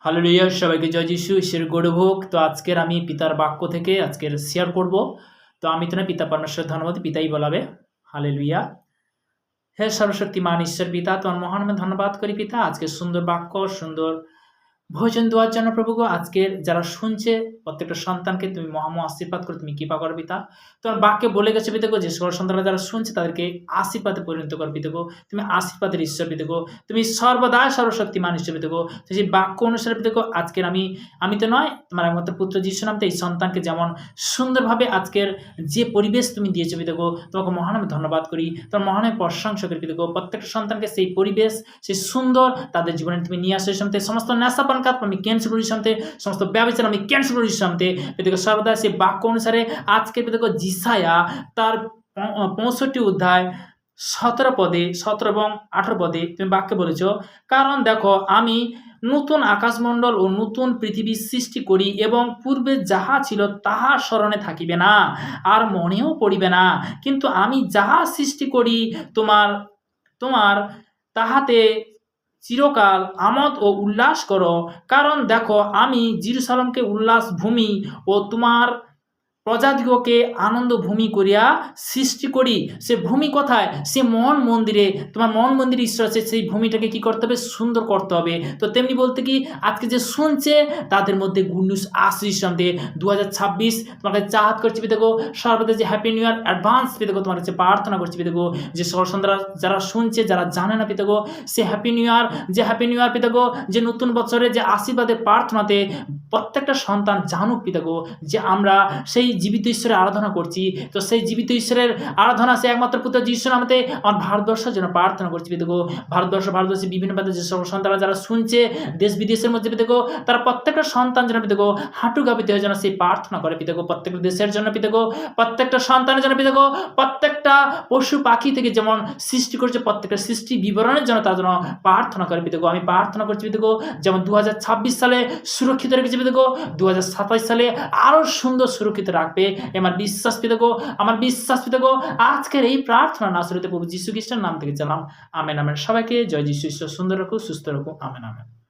Hallelujah, সবাইকে জয় যিশু, ঈশ্বরের গৌরভোগ। তো আজকের আমি পিতার বাক্য থেকে আজকের শেয়ার করব। তো আমি তো না, পিতা পরমেশ্বর ধন্যবাদ, পিতাই বলাবে। হালেলুয়া। হে সর্বশক্তিমান ঈশ্বর পিতা, তোমার মহান নামে ধন্যবাদ করি পিতা, আজকে সুন্দর বাক্য, সুন্দর ভোজন দেওয়ার জন্য প্রভু গো। আজকের যারা শুনছে প্রত্যেকটা সন্তানকে তুমি মহাম আশীর্বাদ করে তুমি কৃপা করো পিতা। তোমার বাক্যে বলে গেছে পিতা গো, যে সকল সন্তানরা যারা শুনছে তাদেরকে আশীর্বাদে পরিণত করো পিতা গো। তুমি আশীর্বাদের ঈশ্বর পিতা গো, তুমি সর্বদা সর্বশক্তিমান ঈশ্বর পিতা গো। তো সেই বাক্য অনুসারে পিতা গো, আজকের আমি তো নয়, তোমার একমাত্র পুত্র যিশুর নামে এই সন্তানকে যেমন সুন্দরভাবে আজকের যে পরিবেশ তুমি দিয়েছো পিতা গো, তোমাকে মহানামে ধন্যবাদ করি, তোমার মহানামে প্রশংসা করি পিতা গো। প্রত্যেকটা সন্তানকে সেই পরিবেশ, সেই সুন্দর তাদের জীবনে তুমি নিয়ে আসো। সামতে সমস্ত নেশাপান কাপ আমি ক্যান্সেল করি, সামতে সমস্ত ব্যবচার আমি ক্যান্সেল করি। সামতে পিতাকে সর্বদা সেই বাক্য অনুসারে আজকে পিতাকে জিসায়া তার 65 অধ্যায় 17 পদে, 17 এবং 18 পদে তুমি বাক্যে বলেছ, কারণ দেখো আমি নতুন আকাশমণ্ডল ও নতুন পৃথিবী সৃষ্টি করি, এবং পূর্বে যাহা ছিল তাহা স্মরণে থাকিবে না, আর মনেও পড়িবে না। কিন্তু আমি যাহা সৃষ্টি করি তোমার তোমার তাহাতে চিরকাল আমোদ ও উল্লাস করো। কারণ দেখো আমি যেরুসালেমকে উল্লাস ভূমি ও তোমার প্রজাদিগকে আনন্দ ভূমি করিয়া সৃষ্টি করি। সে ভূমি কোথায়? সে মন মন্দিরে। তোমার মন মন্দিরে ঈশ্বর আছে, সেই ভূমিটাকে কি করতে হবে? সুন্দর করতে হবে। তো তেমনি বলতে কি, আজকে যে শুনছে তাদের মধ্যে গুড নিউজ আসিস সন্ধ্যে 2026 তোমার কাছে চাহাত করছি পিতাগো, সর্বদা যে হ্যাপি নিউ ইয়ার অ্যাডভান্স পিতাগো তোমার কাছে প্রার্থনা করছি পিতাগো। যে সকল সন্তানরা যারা শুনছে, যারা জানে না পিতাগো, সে হ্যাপি নিউ ইয়ার, যে হ্যাপি নিউ ইয়ার পিতাগো, যে নতুন বছরে যে আশীর্বাদের প্রার্থনাতে প্রত্যেকটা সন্তান জানুক পিতাগো, যে আমরা সেই জীবিত ঈশ্বরের আরাধনা করছি। তো সেই জীবিত ঈশ্বরের আরাধনা সে একমাত্র পুত্র যিশুর নামে আমার ভারতবর্ষের জন্য প্রার্থনা করছি পিতাগো। ভারতবর্ষে বিভিন্ন প্রান্তে যে সকল সন্তানরা যারা শুনছে দেশ বিদেশের মধ্যে পিতাগো, তারা প্রত্যেকটা সন্তান যেন পিতাগো হাঁটু গাপিতে হয়ে যেন সেই প্রার্থনা করে পিতাগো। প্রত্যেকটা দেশের জন্য পিতাগো, প্রত্যেকটা সন্তানের জন্য পিতাগো, প্রত্যেকটা পশু পাখি থেকে যেমন সৃষ্টি করছে প্রত্যেকটা সৃষ্টি বিবরণের জন্য তার জন্য প্রার্থনা করে পিতাগো। আমি প্রার্থনা করছি পিতাগো, যেমন 2026 সালে সুরক্ষিত রেখেছে পিতাগো, 2027 সালে আরো সুন্দর সুরক্ষিত রাখবে আমার বিশ্বাস পিতাগো। আমার বিশ্বাস পিতাগো, আজকের এই প্রার্থনা নাসরতে প্রভু যীশু খ্রিস্টের নাম থেকে চালাম। Amen amen. সবাইকে জয় যীশু। ঈশ্বর সুন্দর রাখুক, সুস্থ রাখুক। Amen amen.